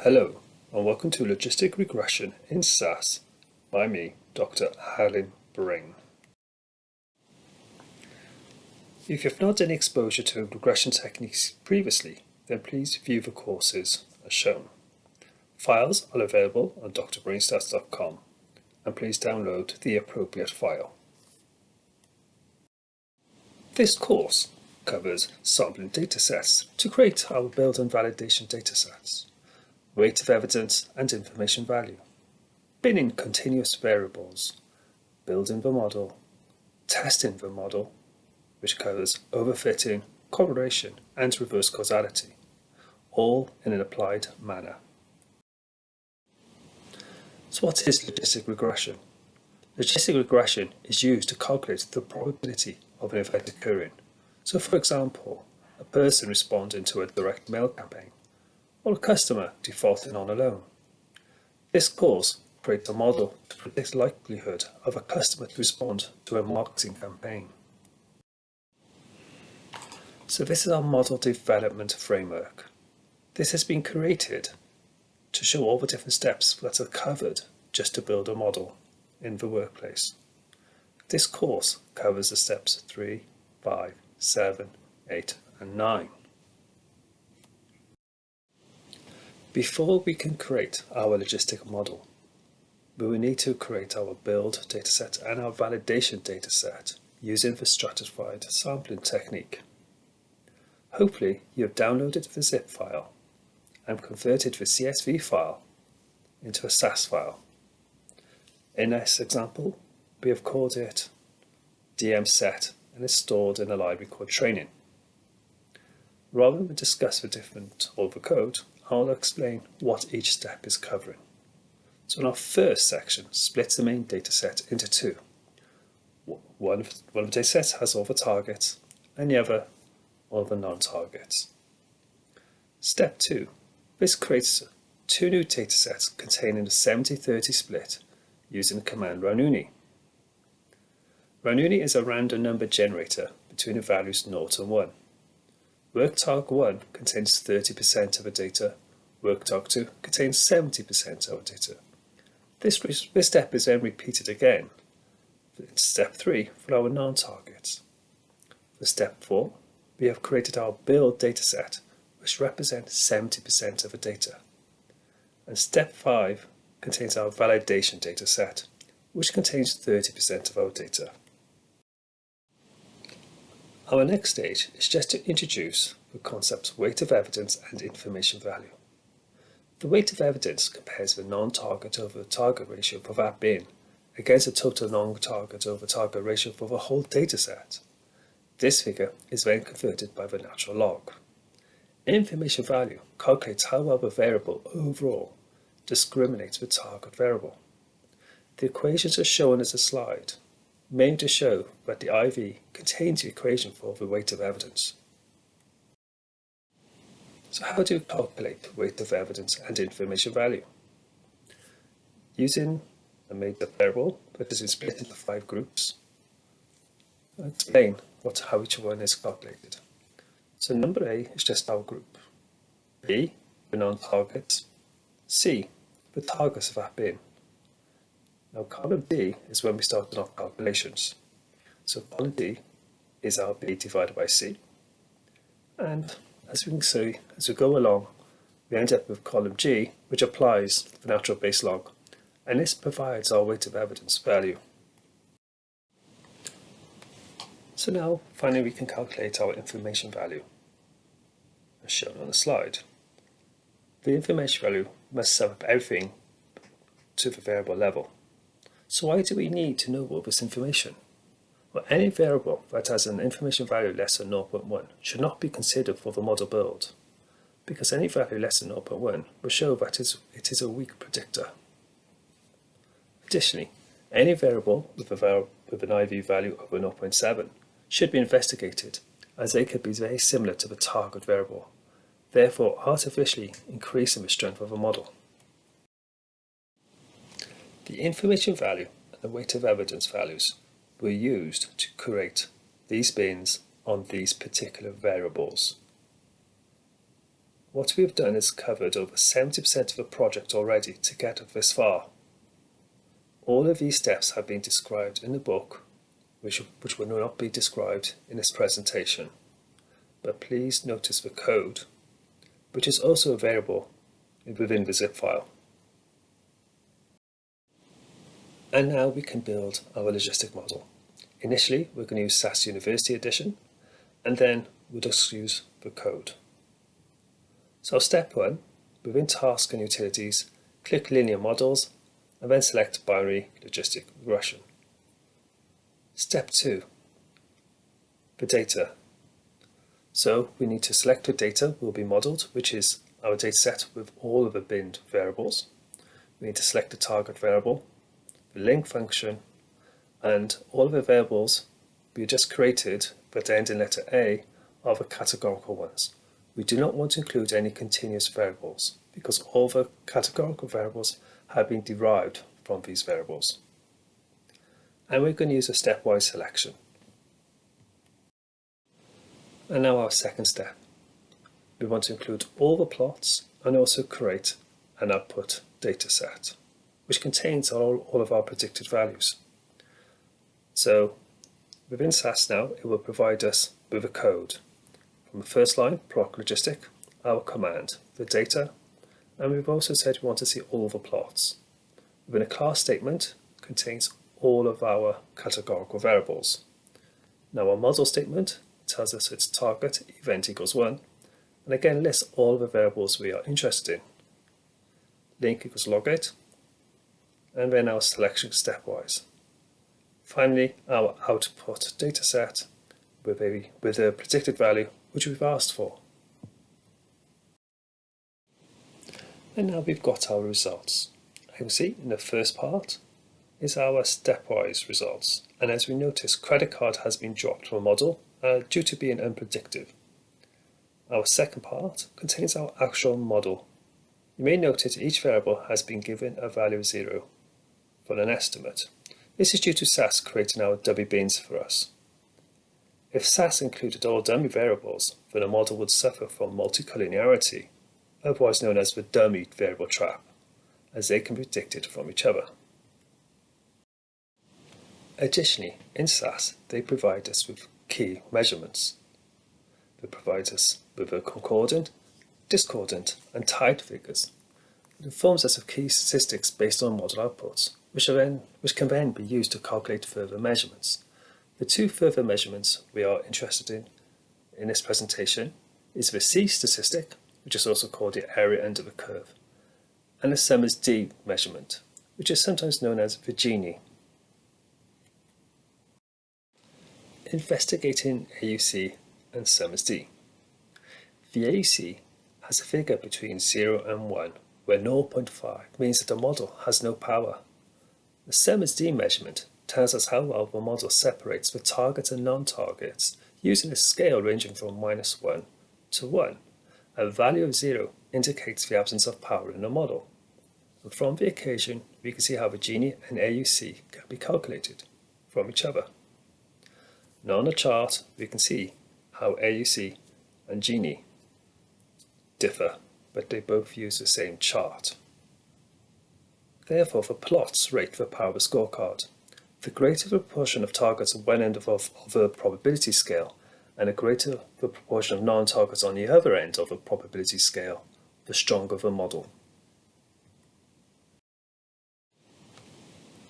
Hello, and welcome to Logistic Regression in SAS by me, Dr. Alan Brain. If you've not had any exposure to regression techniques previously, then please view the courses as shown. Files are available on drbrainstats.com, and please download the appropriate file. This course covers sampling datasets to create our build and validation datasets, weight of evidence and information value, binning continuous variables, building the model, testing the model, which covers overfitting, correlation, and reverse causality, all in an applied manner. So what is logistic regression? Logistic regression is used to calculate the probability of an event occurring. So for example, a person responding to a direct mail campaign, or a customer defaulting on a loan. This course creates a model to predict the likelihood of a customer to respond to a marketing campaign. So this is our model development framework. This has been created to show all the different steps that are covered just to build a model in the workplace. This course covers the steps 3, 5, 7, 8, and 9. Before we can create our logistic model, we will need to create our build dataset and our validation dataset using the stratified sampling technique. Hopefully you have downloaded the zip file and converted the CSV file into a SAS file. In this example, we have called it dmset and it's stored in a library called training. Rather than discuss the all the code, I'll explain what each step is covering. So in our first section, splits the main dataset into two. One of the datasets has all the targets and the other all the non-targets. Step 2. This creates two new datasets containing a 70-30 split using the command rununi. Rununi is a random number generator between the values 0 and 1. WorkTarg1 contains 30% of the data, WorkTarg2 contains 70% of the data. This step is then repeated again in step 3 for our non-targets. For step 4, we have created our build dataset, which represents 70% of the data. And step 5 contains our validation dataset, which contains 30% of our data. Our next stage is just to introduce the concepts weight of evidence and information value. The weight of evidence compares the non-target over target ratio for that bin against the total non-target over target ratio for the whole dataset. This figure is then converted by the natural log. Information value calculates how well the variable overall discriminates with target variable. The equations are shown as a slide, made to show that the IV contains the equation for the weight of evidence. So how do we calculate the weight of evidence and information value? Using a made-up variable that is split into 5 groups, I'll explain how each one is calculated. So number A is just our group, B, the non-targets, C, the targets of that bin. Now column D is when we start our calculations. So column D is our B divided by C. And as we can see, as we go along, we end up with column G, which applies the natural base log, and this provides our weight of evidence value. So now, finally, we can calculate our information value, as shown on the slide. The information value must sum up everything to the variable level. So why do we need to know all this information? Well, any variable that has an information value less than 0.1 should not be considered for the model build, because any value less than 0.1 will show that it is a weak predictor. Additionally, any variable with an IV value over 0.7 should be investigated, as they could be very similar to the target variable, therefore artificially increasing the strength of a model. The information value and the weight of evidence values were used to create these bins on these particular variables. what we've done is covered over 70% of the project already to get this far. All of these steps have been described in the book, which will not be described in this presentation. But please notice the code, which is also available within the zip file. And now we can build our logistic model. Initially, we're going to use SAS University edition, and then we'll just use the code. So step 1, within Task and Utilities, click Linear Models, and then select Binary Logistic Regression. Step 2, the data. So we need to select the data will be modelled, which is our dataset with all of the binned variables. We need to select the target variable, the link function, and all of the variables we just created that end in letter A are the categorical ones. We do not want to include any continuous variables because all the categorical variables have been derived from these variables. And we're going to use a stepwise selection. And now our second step. We want to include all the plots and also create an output dataset, which contains all of our predicted values. So within SAS now, it will provide us with a code. From the first line, proc logistic, our command, the data, and we've also said we want to see all the plots. Within a class statement contains all of our categorical variables. Now our model statement tells us its target event equals 1, and again lists all of the variables we are interested in. Link equals logit, and then our selection stepwise. Finally, our output dataset with a predicted value which we've asked for. And now we've got our results. As you can see in the first part is our stepwise results, and as we notice, credit card has been dropped from a model due to being unpredictive. Our second part contains our actual model. You may notice each variable has been given a value of 0 for an estimate. This is due to SAS creating our dummy bins for us. If SAS included all dummy variables, then a model would suffer from multicollinearity, otherwise known as the dummy variable trap, as they can be predicted from each other. Additionally, in SAS, they provide us with key measurements. They provide us with a concordant, discordant, and tied figures. It informs us of key statistics based on model outputs, which can then be used to calculate further measurements. The two further measurements we are interested in this presentation is the C statistic, which is also called the area under the curve, and the sum is D measurement, which is sometimes known as the Gini. Investigating AUC and sum is D. The AUC has a figure between 0 and 1, where 0.5 means that the model has no power. The sum is D measurement tells us how well the model separates the targets and non-targets using a scale ranging from -1 to 1. A value of 0 indicates the absence of power in the model. And from the equation, we can see how the Gini and AUC can be calculated from each other. Now on the chart, we can see how AUC and Gini differ, but they both use the same chart. Therefore, the plots rate the power of the scorecard. The greater the proportion of targets on one end of the probability scale, and the greater the proportion of non-targets on the other end of the probability scale, the stronger the model.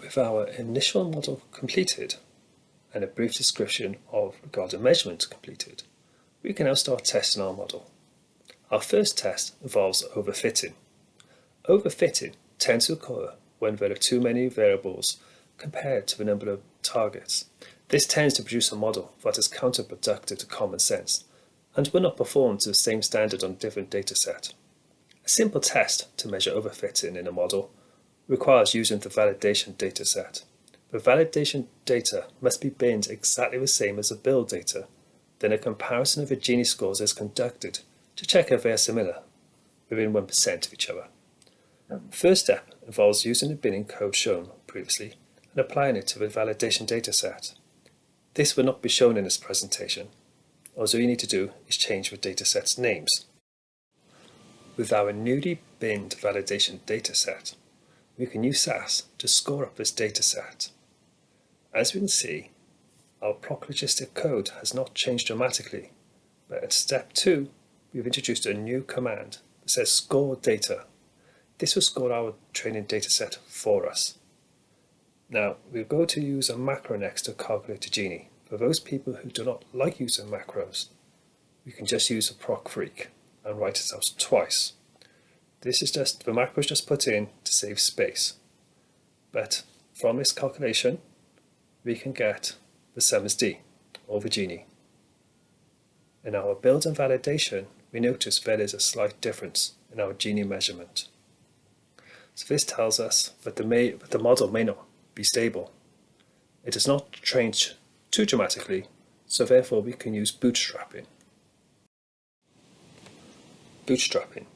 With our initial model completed, and a brief description of regarding measurement completed, we can now start testing our model. Our first test involves overfitting. Overfitting tends to occur when there are too many variables compared to the number of targets. This tends to produce a model that is counterproductive to common sense and will not perform to the same standard on a different dataset. A simple test to measure overfitting in a model requires using the validation dataset. The validation data must be binned exactly the same as the build data. Then a comparison of the Gini scores is conducted to check if they are similar, within 1% of each other. The first step involves using the binning code shown previously and applying it to the validation dataset. This will not be shown in this presentation. All you need to do is change the dataset's names. With our newly binned validation dataset, we can use SAS to score up this dataset. As we can see, our proc logistic code has not changed dramatically, but at step 2, we've introduced a new command that says score data. This will score our training dataset for us. Now, we'll go to use a macro next to calculate the Gini. For those people who do not like using macros, we can just use a proc freak and write it out twice. This is just, the macro is just put in to save space. But from this calculation, we can get the sum is D, or the Gini. In our build and validation, we notice there is a slight difference in our Gini measurement. So this tells us that the model may not be stable. It does not change too dramatically, so therefore we can use bootstrapping. Bootstrapping.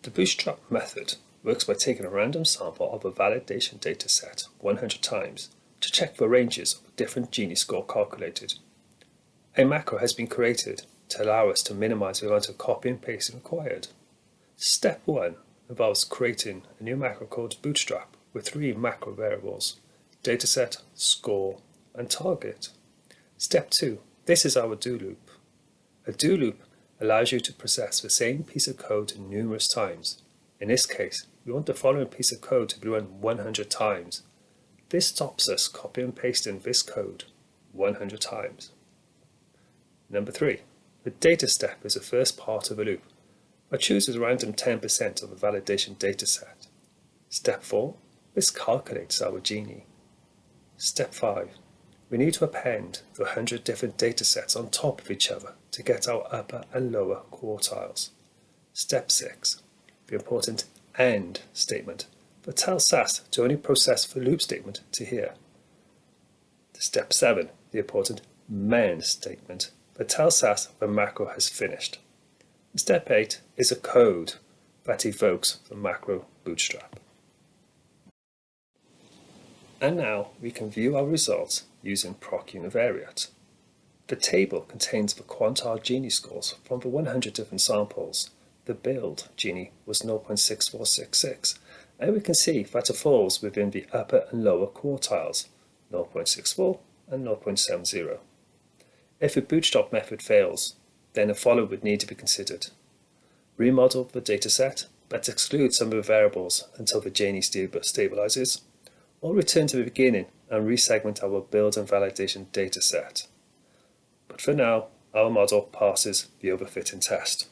The bootstrap method works by taking a random sample of a validation dataset 100 times to check for ranges of different Gini score calculated. A macro has been created to allow us to minimize the amount of copy and pasting required. Step 1 involves creating a new macro called Bootstrap with 3 macro variables: dataset, score, and target. Step 2, this is our do loop. A do loop allows you to process the same piece of code numerous times. In this case, we want the following piece of code to be run 100 times. This stops us copy and pasting this code 100 times. Number 3, the data step is the first part of a loop. I chooses a random 10% of a validation dataset. Step 4, this calculates our Gini. Step 5, we need to append the 100 different datasets on top of each other to get our upper and lower quartiles. Step 6, the important AND statement that tells SAS to only process the loop statement to here. Step 7, the important MEN statement that tells SAS the macro has finished. Step 8 is a code that evokes the macro Bootstrap. And now we can view our results using proc univariate. The table contains the quantile Gini scores from the 100 different samples. The build Gini was 0.6466, and we can see that it falls within the upper and lower quartiles, 0.64 and 0.70. If the bootstrap method fails, then the following would need to be considered. Remodel the dataset, but exclude some of the variables until the Gini stabilizes, or return to the beginning and resegment our build and validation dataset. But for now, our model passes the overfitting test.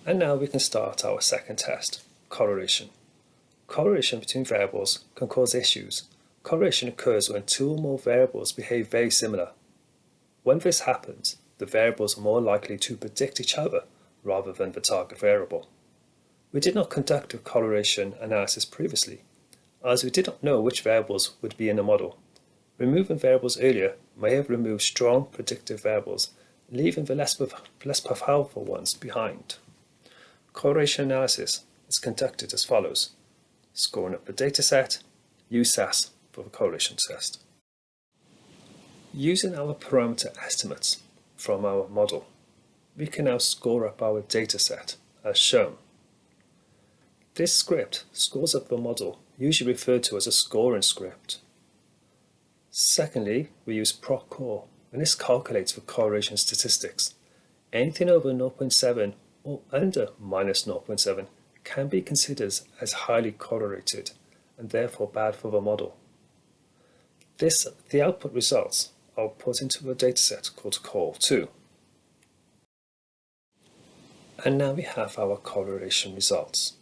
And now we can start our second test, correlation. Correlation between variables can cause issues. Correlation occurs when 2 or more variables behave very similar. When this happens, the variables are more likely to predict each other rather than the target variable. We did not conduct a correlation analysis previously, as we did not know which variables would be in the model. Removing variables earlier may have removed strong predictive variables, leaving the less powerful ones behind. Correlation analysis is conducted as follows: scoring up the dataset, use SAS for the correlation test. Using our parameter estimates from our model, we can now score up our dataset as shown. This script scores up the model, usually referred to as a scoring script. Secondly, we use proc-core, and this calculates the correlation statistics. Anything over 0.7 or under minus 0.7 can be considered as highly correlated and therefore bad for the model. The output results are put into a dataset called call2. And now we have our correlation results.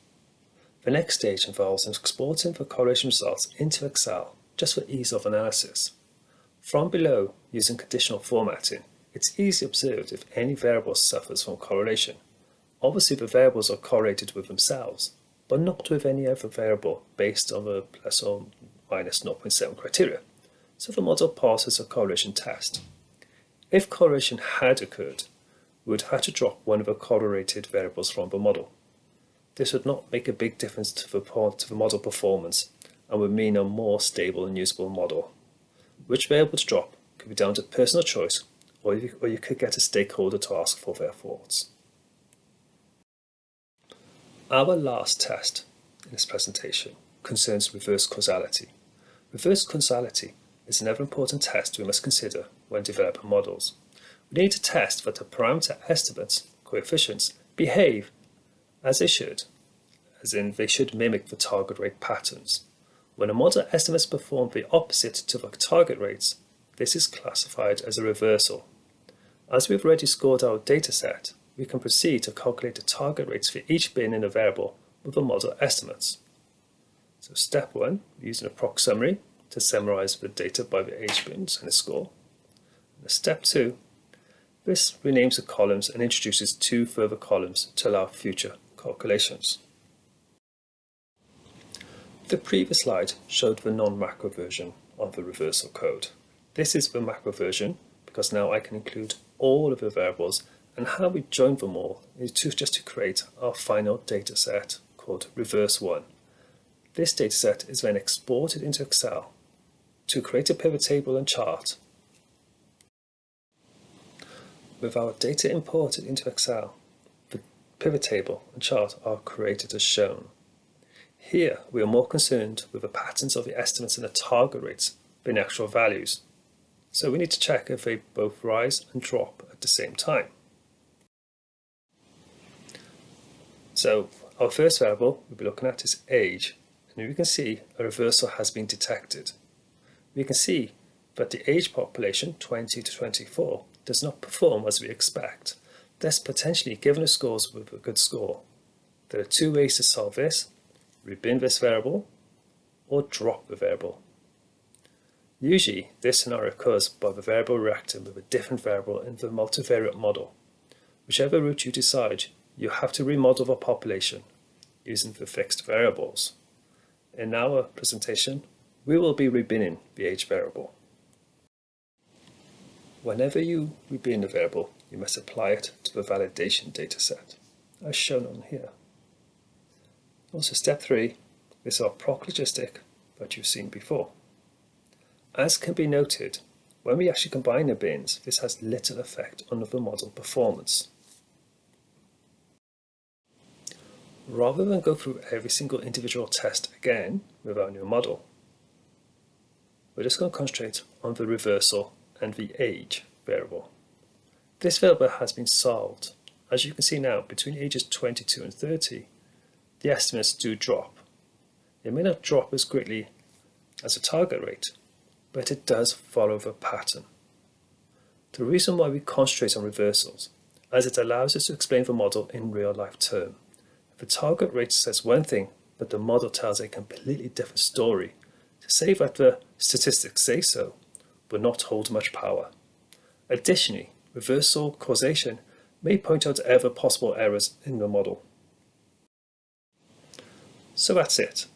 The next stage involves exporting the correlation results into Excel just for ease of analysis. From below, using conditional formatting, it's easily observed if any variable suffers from correlation. Obviously, the variables are correlated with themselves, but not with any other variable based on the plus or minus 0.7 criteria, so the model passes a correlation test. If correlation had occurred, we would have to drop one of the correlated variables from the model. This would not make a big difference to the model performance and would mean a more stable and usable model. Which variable to drop could be down to personal choice, or you could get a stakeholder to ask for their thoughts. Our last test in this presentation concerns reverse causality. Reverse causality is another important test we must consider when developing models. We need to test that the parameter estimates, coefficients, behave as they should, as in they should mimic the target rate patterns. When a model estimates perform the opposite to the target rates, this is classified as a reversal. As we've already scored our dataset, we can proceed to calculate the target rates for each bin in a variable with the model estimates. So step 1, we're using a proc summary to summarize the data by the age bins and the score. And step 2, this renames the columns and introduces 2 further columns to allow future calculations. The previous slide showed the non-macro version of the reversal code. This is the macro version because now I can include all of the variables, and how we join them all is just to create our final data set called reverse 1. This data set is then exported into Excel to create a pivot table and chart. With our data imported into Excel, the pivot table and chart are created as shown. Here we are more concerned with the patterns of the estimates and the target rates than actual values. So we need to check if they both rise and drop at the same time. So our first variable we'll be looking at is age, and we can see a reversal has been detected. We can see that the age population 20 to 24 does not perform as we expect, thus potentially giving us scores with a good score. There are 2 ways to solve this: rebin this variable or drop the variable. Usually this scenario occurs by the variable reacting with a different variable in the multivariate model. Whichever route you decide, you have to remodel the population using the fixed variables. In our presentation, we will be rebinning the age variable. Whenever you rebin a variable, you must apply it to the validation dataset, as shown on here. Also, step 3 is our proc logistic that you've seen before. As can be noted, when we actually combine the bins, this has little effect on the model performance. Rather than go through every single individual test again with our new model, we're just going to concentrate on the reversal and the age variable. This variable has been solved. As you can see now, between ages 22 and 30, the estimates do drop. It may not drop as greatly as a target rate, but it does follow the pattern. The reason why we concentrate on reversals, as it allows us to explain the model in real-life terms. The target rate says one thing, but the model tells a completely different story. To say that the statistics say so will not hold much power. Additionally, reversal causation may point out other possible errors in the model. So that's it.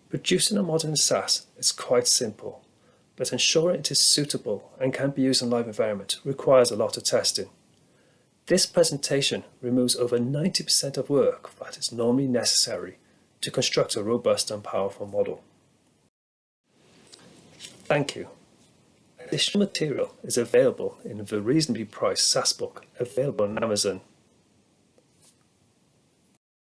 Producing a model in SAS is quite simple, but ensuring it is suitable and can be used in a live environment requires a lot of testing. This presentation removes over 90% of work that is normally necessary to construct a robust and powerful model. Thank you. Additional material is available in the reasonably priced SAS book available on Amazon.